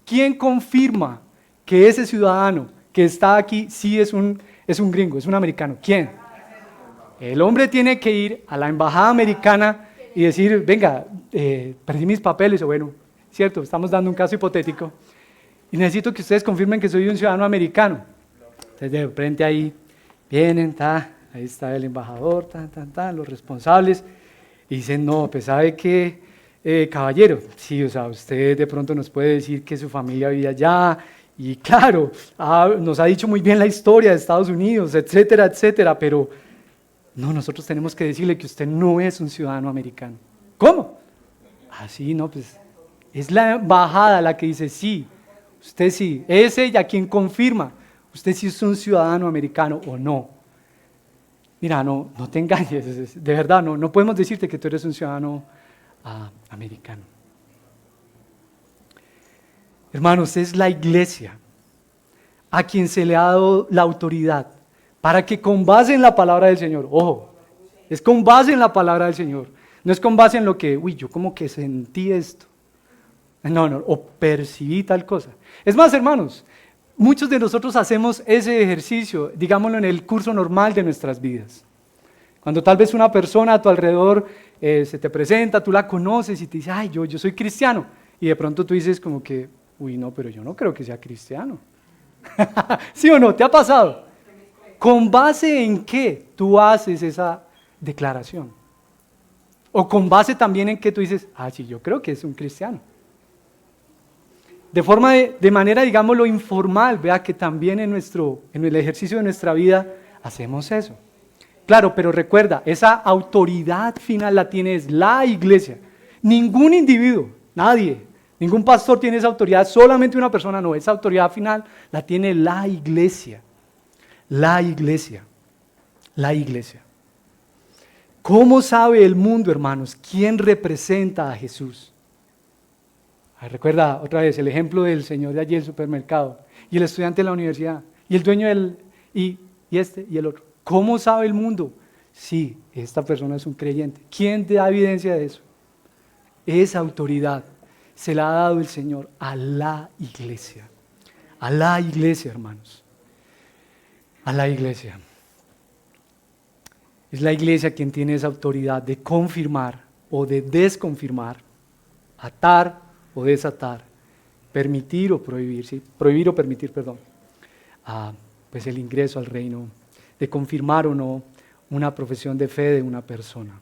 ¿Quién confirma que ese ciudadano que está aquí sí es un gringo, es un americano? ¿Quién? El hombre tiene que ir a la embajada americana y decir, venga, perdí mis papeles, o bueno, cierto, estamos dando un caso hipotético, y necesito que ustedes confirmen que soy un ciudadano americano. Entonces de frente ahí vienen, ahí está el embajador, los responsables, y dicen, no, pues sabe que, caballero, sí, o sea, usted de pronto nos puede decir que su familia vive allá, y claro, nos ha dicho muy bien la historia de Estados Unidos, etcétera, etcétera, pero no, nosotros tenemos que decirle que usted no es un ciudadano americano. ¿Cómo? Sí, no, pues es la embajada la que dice sí, usted sí, es ella quien confirma, usted sí es un ciudadano americano o no. Mira, no te engañes, de verdad, no podemos decirte que tú eres un ciudadano americano. Hermanos, es la iglesia a quien se le ha dado la autoridad para que con base en la palabra del Señor, ojo, es con base en la palabra del Señor, no es con base en lo que, yo como que sentí esto, no, o percibí tal cosa. Es más, hermanos, muchos de nosotros hacemos ese ejercicio, digámoslo, en el curso normal de nuestras vidas. Cuando tal vez una persona a tu alrededor se te presenta, tú la conoces y te dice, ay, yo soy cristiano, y de pronto tú dices como que, no, pero yo no creo que sea cristiano. ¿Sí o no? ¿Te ha pasado? ¿Con base en qué tú haces esa declaración? O con base también en que tú dices, sí, yo creo que es un cristiano. De manera, digámoslo, informal, vea que también en el ejercicio de nuestra vida hacemos eso. Claro, pero recuerda, esa autoridad final la tiene la iglesia. Ningún individuo, nadie, ningún pastor tiene esa autoridad, solamente una persona no, esa autoridad final la tiene la iglesia. La iglesia. La iglesia. ¿Cómo sabe el mundo, hermanos, quién representa a Jesús? Recuerda otra vez el ejemplo del señor de allí del supermercado y el estudiante de la universidad y el dueño y este y el otro. ¿Cómo sabe el mundo? Sí, esta persona es un creyente. ¿Quién te da evidencia de eso? Esa autoridad se la ha dado el Señor a la iglesia. A la iglesia, hermanos. A la iglesia. Es la iglesia quien tiene esa autoridad de confirmar o de desconfirmar, atar o desatar, permitir o prohibir, ¿sí? Prohibir o permitir, perdón, pues el ingreso al reino, de confirmar o no una profesión de fe de una persona.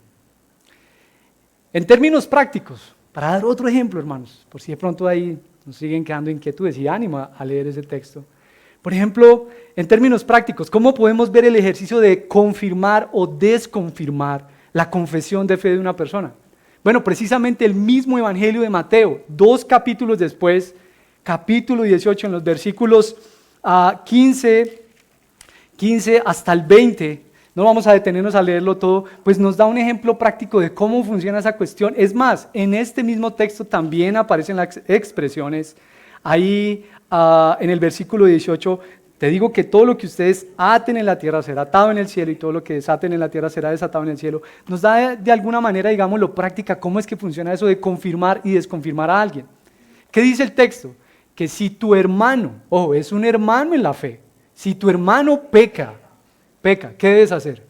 En términos prácticos, para dar otro ejemplo, hermanos, por si de pronto ahí nos siguen quedando inquietudes y ánimo a leer ese texto. Por ejemplo, en términos prácticos, ¿cómo podemos ver el ejercicio de confirmar o desconfirmar la confesión de fe de una persona? Bueno, precisamente el mismo Evangelio de Mateo, 2 capítulos después, capítulo 18, en los versículos 15 hasta el 20, no vamos a detenernos a leerlo todo, pues nos da un ejemplo práctico de cómo funciona esa cuestión. Es más, en este mismo texto también aparecen las expresiones. Ahí en el versículo 18, te digo que todo lo que ustedes aten en la tierra será atado en el cielo y todo lo que desaten en la tierra será desatado en el cielo. Nos da de alguna manera, digámoslo, práctica, cómo es que funciona eso de confirmar y desconfirmar a alguien. ¿Qué dice el texto? Que si tu hermano, es un hermano en la fe, si tu hermano peca, ¿qué debes hacer?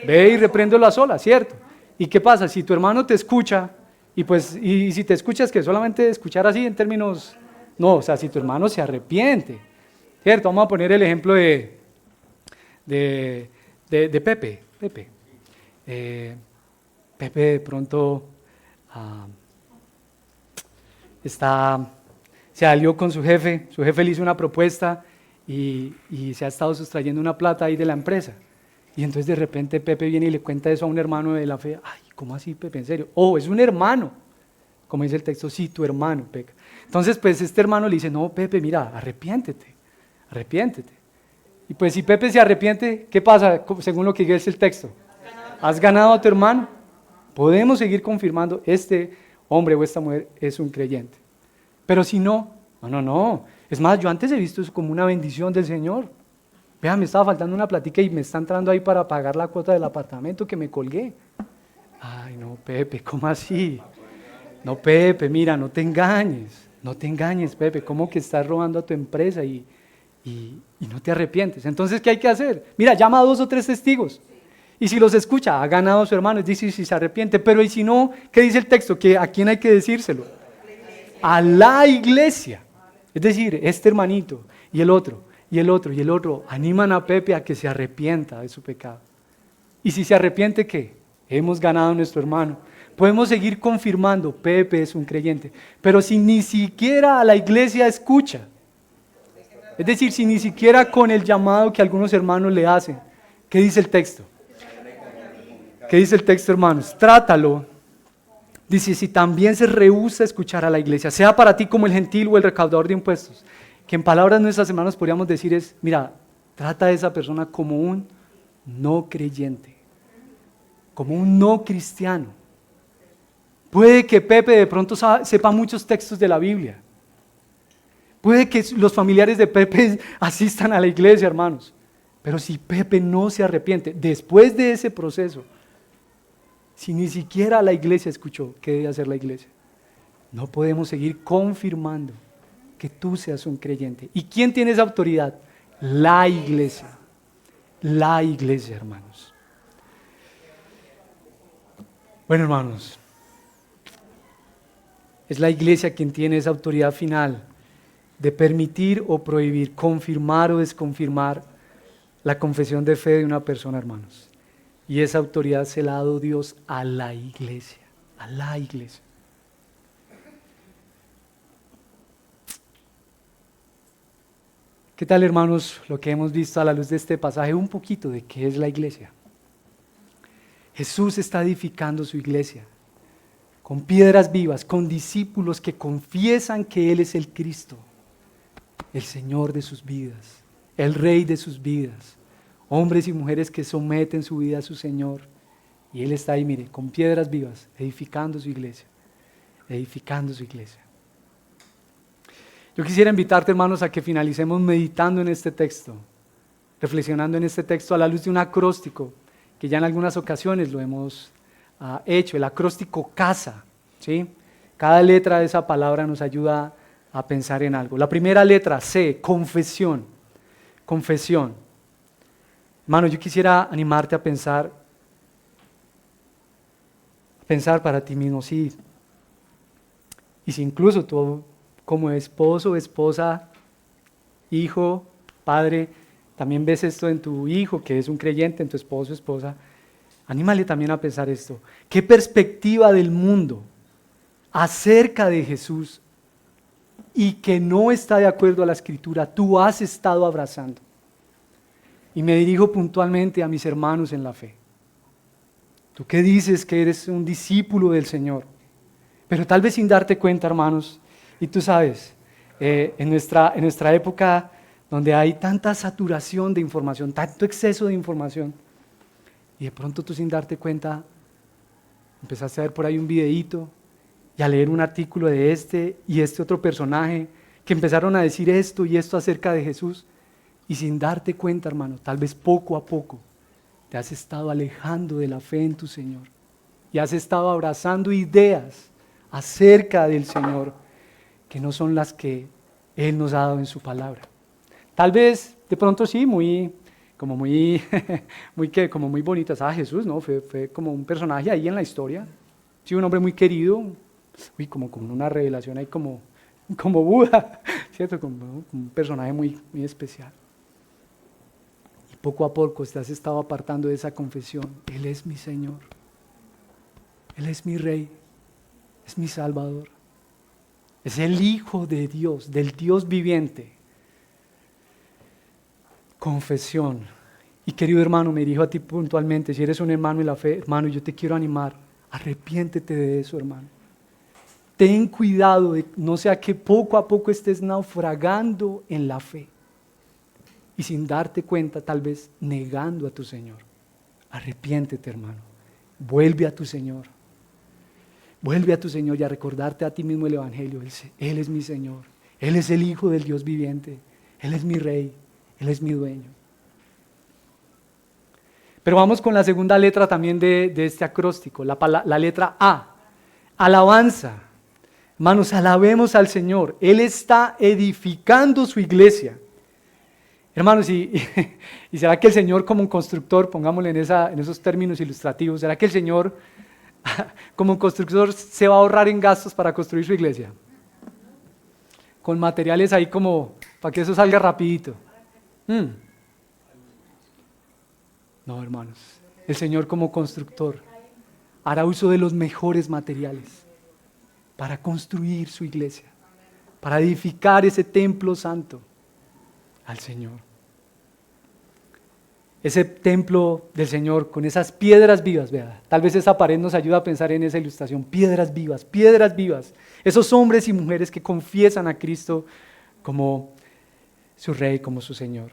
Ve y repréndelo a solas, ¿cierto? ¿Y qué pasa? Si tu hermano te escucha, y si te escuchas, que solamente escuchar así en términos, no, o sea, si tu hermano se arrepiente, ¿cierto? Vamos a poner el ejemplo de Pepe. Pepe de pronto se alió con su jefe le hizo una propuesta y se ha estado sustrayendo una plata ahí de la empresa. Y entonces de repente Pepe viene y le cuenta eso a un hermano de la fe. Ay, ¿cómo así, Pepe? ¿En serio? Es un hermano. Como dice el texto, sí, tu hermano peca. Entonces, pues este hermano le dice, no, Pepe, mira, arrepiéntete. Y pues si Pepe se arrepiente, ¿qué pasa según lo que dice el texto? ¿Has ganado a tu hermano? Podemos seguir confirmando, este hombre o esta mujer es un creyente. Pero si no. Es más, yo antes he visto eso como una bendición del Señor. Vea, me estaba faltando una platica y me está entrando ahí para pagar la cuota del apartamento que me colgué. Ay, no, Pepe, ¿cómo así? No, Pepe, mira, no te engañes, Pepe, ¿cómo que estás robando a tu empresa y no te arrepientes? Entonces, ¿qué hay que hacer? Mira, llama a 2 o 3 testigos. Y si los escucha, ha ganado a su hermano, dice si se arrepiente. Pero y si no, ¿qué dice el texto? ¿A quién hay que decírselo? A la iglesia. Es decir, este hermanito y el otro animan a Pepe a que se arrepienta de su pecado. Y si se arrepiente, ¿qué? Hemos ganado a nuestro hermano. Podemos seguir confirmando, Pepe es un creyente. Pero si ni siquiera a la iglesia escucha, es decir, si ni siquiera con el llamado que algunos hermanos le hacen, ¿qué dice el texto? ¿Qué dice el texto, hermanos? Trátalo. Dice, si también se rehúsa a escuchar a la iglesia, sea para ti como el gentil o el recaudador de impuestos, que en palabras nuestras, hermanos, podríamos decir es, mira, trata a esa persona como un no creyente, como un no cristiano. Puede que Pepe de pronto sepa muchos textos de la Biblia. Puede que los familiares de Pepe asistan a la iglesia, hermanos. Pero si Pepe no se arrepiente, después de ese proceso, si ni siquiera la iglesia escuchó qué debe hacer la iglesia, no podemos seguir confirmando que tú seas un creyente. ¿Y quién tiene esa autoridad? La iglesia. La iglesia, hermanos. Bueno, hermanos, es la iglesia quien tiene esa autoridad final de permitir o prohibir, confirmar o desconfirmar la confesión de fe de una persona, hermanos. Y esa autoridad se la ha dado Dios a la iglesia, a la iglesia. ¿Qué tal, hermanos, lo que hemos visto a la luz de este pasaje? Un poquito de qué es la iglesia. Jesús está edificando su iglesia con piedras vivas, con discípulos que confiesan que Él es el Cristo, el Señor de sus vidas, el Rey de sus vidas, hombres y mujeres que someten su vida a su Señor. Y Él está ahí, mire, con piedras vivas, edificando su iglesia, edificando su iglesia. Yo quisiera invitarte, hermanos, a que finalicemos meditando en este texto, reflexionando en este texto a la luz de un acróstico, que ya en algunas ocasiones lo hemos hecho, el acróstico CASA, ¿sí? Cada letra de esa palabra nos ayuda a pensar en algo. La primera letra, C, confesión, confesión. Hermano, yo quisiera animarte a pensar para ti mismo, sí. Y si incluso tú, como esposo, esposa, hijo, padre, también ves esto en tu hijo, que es un creyente, en tu esposo, esposa, anímale también a pensar esto. ¿Qué perspectiva del mundo acerca de Jesús y que no está de acuerdo a la Escritura tú has estado abrazando? Y me dirijo puntualmente a mis hermanos en la fe. Tú que dices que eres un discípulo del Señor, pero tal vez sin darte cuenta, hermanos, y tú sabes, en nuestra época donde hay tanta saturación de información, tanto exceso de información, y de pronto tú sin darte cuenta empezaste a ver por ahí un videíto y a leer un artículo de este y este otro personaje que empezaron a decir esto y esto acerca de Jesús, y sin darte cuenta, hermano, tal vez poco a poco te has estado alejando de la fe en tu Señor y has estado abrazando ideas acerca del Señor que no son las que Él nos ha dado en su palabra. Tal vez de pronto sí, muy bonitas. Jesús, ¿no? Fue como un personaje ahí en la historia. Sí, un hombre muy querido. Como con una revelación ahí como Buda, ¿cierto? Como un personaje muy, muy especial. Y poco a poco te has estado apartando de esa confesión. Él es mi Señor. Él es mi Rey. Es mi Salvador. Es el Hijo de Dios, del Dios viviente. Confesión. Y querido hermano, me dirijo a ti puntualmente, si eres un hermano en la fe, hermano, yo te quiero animar, arrepiéntete de eso, hermano. Ten cuidado de no sea que poco a poco estés naufragando en la fe y sin darte cuenta tal vez negando a tu Señor. Arrepiéntete, hermano. Vuelve a tu Señor. Vuelve a tu Señor y a recordarte a ti mismo el Evangelio. Él es mi Señor. Él es el Hijo del Dios viviente. Él es mi Rey. Él es mi dueño. Pero vamos con la segunda letra también de este acróstico, la letra A. Alabanza. Hermanos, alabemos al Señor. Él está edificando su iglesia. Hermanos, ¿y será que el Señor como un constructor, pongámosle en esos términos ilustrativos, será que el Señor como un constructor se va a ahorrar en gastos para construir su iglesia? Con materiales ahí como para que eso salga rapidito. No, hermanos, el Señor como constructor hará uso de los mejores materiales para construir su iglesia, para edificar ese templo santo al Señor. Ese templo del Señor con esas piedras vivas, vea, tal vez esa pared nos ayuda a pensar en esa ilustración, piedras vivas, esos hombres y mujeres que confiesan a Cristo como su Rey, como su Señor.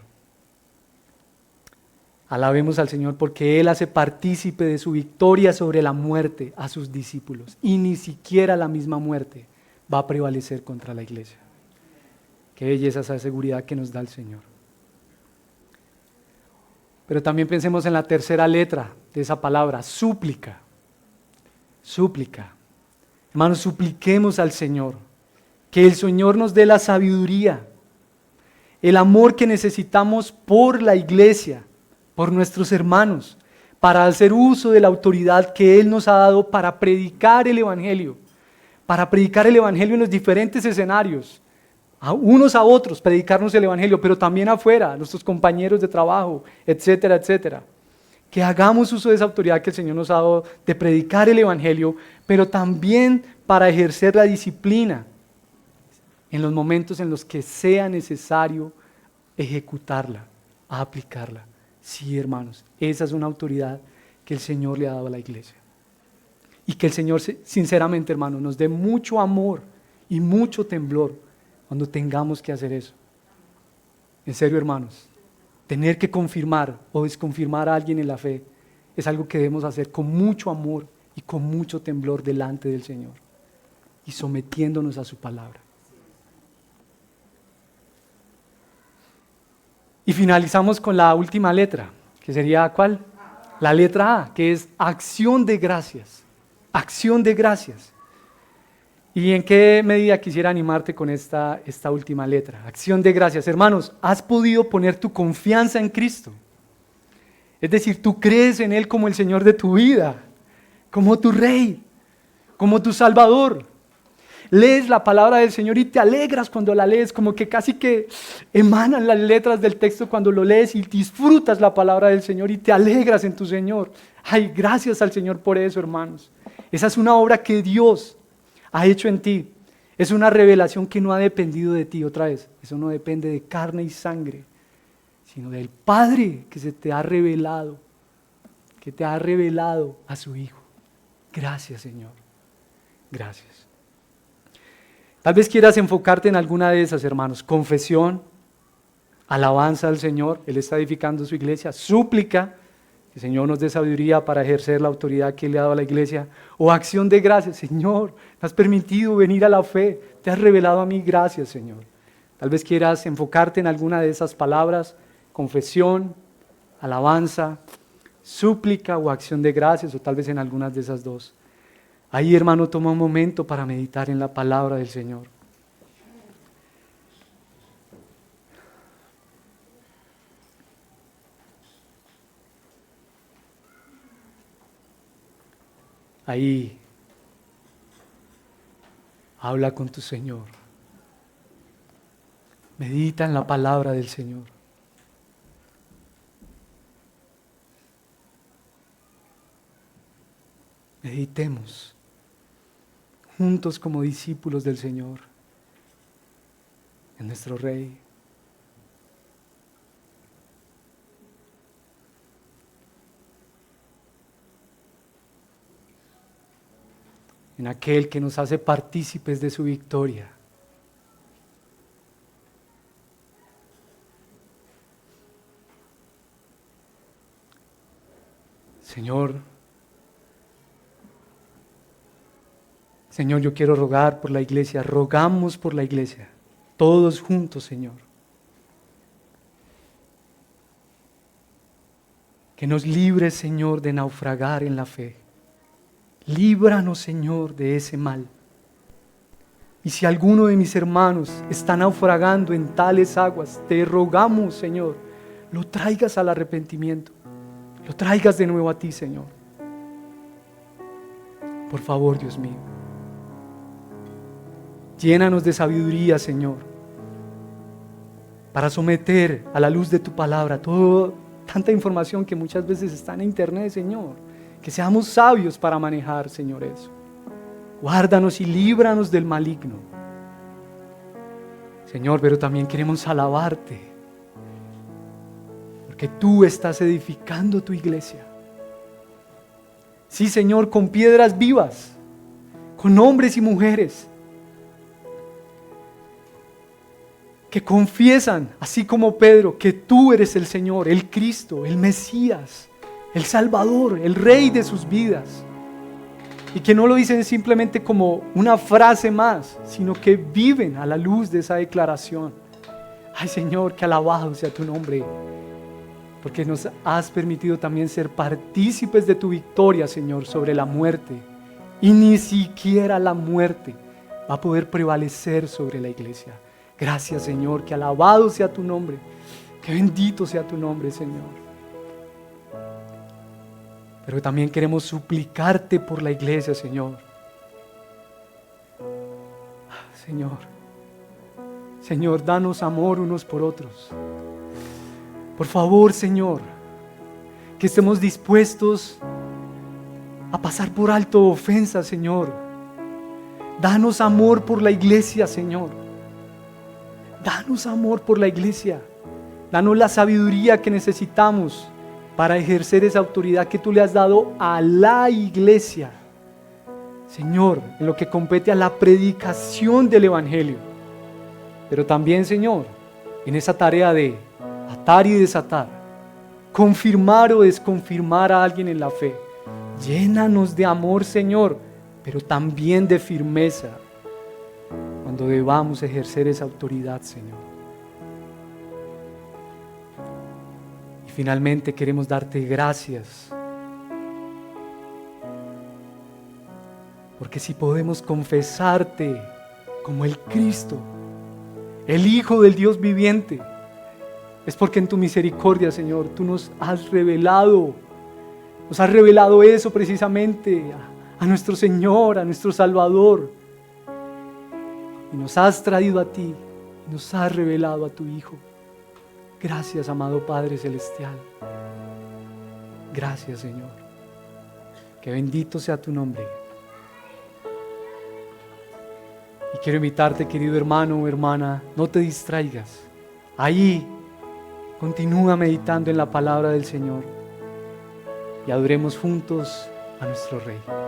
Alabemos al Señor porque Él hace partícipe de su victoria sobre la muerte a sus discípulos y ni siquiera la misma muerte va a prevalecer contra la iglesia. Qué belleza esa seguridad que nos da el Señor. Pero también pensemos en la tercera letra de esa palabra, súplica. Súplica. Hermanos, supliquemos al Señor, que el Señor nos dé la sabiduría, el amor que necesitamos por la iglesia, por nuestros hermanos, para hacer uso de la autoridad que Él nos ha dado para predicar el Evangelio en los diferentes escenarios, a unos a otros, predicarnos el Evangelio, pero también afuera, a nuestros compañeros de trabajo, etcétera, etcétera. Que hagamos uso de esa autoridad que el Señor nos ha dado de predicar el Evangelio, pero también para ejercer la disciplina en los momentos en los que sea necesario ejecutarla, aplicarla. Sí, hermanos, esa es una autoridad que el Señor le ha dado a la iglesia. Y que el Señor, sinceramente, hermanos, nos dé mucho amor y mucho temblor cuando tengamos que hacer eso. En serio, hermanos, tener que confirmar o desconfirmar a alguien en la fe es algo que debemos hacer con mucho amor y con mucho temblor delante del Señor y sometiéndonos a su palabra. Y finalizamos con la última letra, que sería ¿cuál? La letra A, que es acción de gracias. Acción de gracias. ¿Y en qué medida quisiera animarte con esta última letra? Acción de gracias. Hermanos, ¿has podido poner tu confianza en Cristo? Es decir, tú crees en Él como el Señor de tu vida, como tu Rey, como tu Salvador. Lees la palabra del Señor y te alegras cuando la lees, como que casi que emanan las letras del texto cuando lo lees y disfrutas la palabra del Señor y te alegras en tu Señor. Ay, gracias al Señor por eso, hermanos. Esa es una obra que Dios ha hecho en ti. Es una revelación que no ha dependido de ti otra vez. Eso no depende de carne y sangre, sino del Padre que se te ha revelado, que te ha revelado a su Hijo. Gracias, Señor. Gracias. Tal vez quieras enfocarte en alguna de esas, hermanos. Confesión, alabanza al Señor, Él está edificando su iglesia, súplica, que el Señor nos dé sabiduría para ejercer la autoridad que Él le ha dado a la iglesia, o acción de gracias. Señor, me has permitido venir a la fe, te has revelado a mí, gracias, Señor. Tal vez quieras enfocarte en alguna de esas palabras, confesión, alabanza, súplica o acción de gracias, o tal vez en algunas de esas dos. Ahí, hermano, toma un momento para meditar en la palabra del Señor. Ahí, habla con tu Señor. Medita en la palabra del Señor. Meditemos juntos como discípulos del Señor, en nuestro Rey. En aquel que nos hace partícipes de su victoria. Señor, yo quiero rogar por la iglesia, rogamos por la iglesia, todos juntos, Señor. Que nos libres, Señor, de naufragar en la fe. Líbranos, Señor, de ese mal. Y si alguno de mis hermanos está naufragando en tales aguas, te rogamos, Señor, lo traigas al arrepentimiento, lo traigas de nuevo a ti, Señor. Por favor, Dios mío. Llénanos de sabiduría, Señor, para someter a la luz de tu palabra tanta información que muchas veces está en internet, Señor. Que seamos sabios para manejar, Señor, eso. Guárdanos y líbranos del maligno. Señor, pero también queremos alabarte, porque tú estás edificando tu iglesia. Sí, Señor, con piedras vivas, con hombres y mujeres que confiesan, así como Pedro, que tú eres el Señor, el Cristo, el Mesías, el Salvador, el Rey de sus vidas. Y que no lo dicen simplemente como una frase más, sino que viven a la luz de esa declaración. Ay, Señor, que alabado sea tu nombre. porque nos has permitido también ser partícipes de tu victoria, Señor, sobre la muerte. Y ni siquiera la muerte va a poder prevalecer sobre la iglesia. Gracias, Señor, que alabado sea tu nombre, que bendito sea tu nombre, Señor. Pero también queremos suplicarte por la iglesia, Señor. Señor, danos amor unos por otros. Por favor, Señor, que estemos dispuestos a pasar por alto ofensas, Señor. Danos amor por la iglesia, Señor. Danos amor por la iglesia. Danos la sabiduría que necesitamos para ejercer esa autoridad que tú le has dado a la iglesia. Señor, en lo que compete a la predicación del Evangelio. Pero también, Señor, en esa tarea de atar y desatar, confirmar o desconfirmar a alguien en la fe. Llénanos de amor, Señor, pero también de firmeza cuando debamos ejercer esa autoridad, Señor. Y finalmente queremos darte gracias, porque si podemos confesarte como el Cristo, el Hijo del Dios viviente, es porque en tu misericordia, Señor, tú nos has revelado eso precisamente a nuestro Señor, a nuestro Salvador. Y nos has traído a ti, y nos has revelado a tu Hijo. Gracias, amado Padre Celestial. Gracias, Señor. Que bendito sea tu nombre. Y quiero invitarte, querido hermano o hermana, no te distraigas. Ahí continúa meditando en la palabra del Señor y adoremos juntos a nuestro Rey.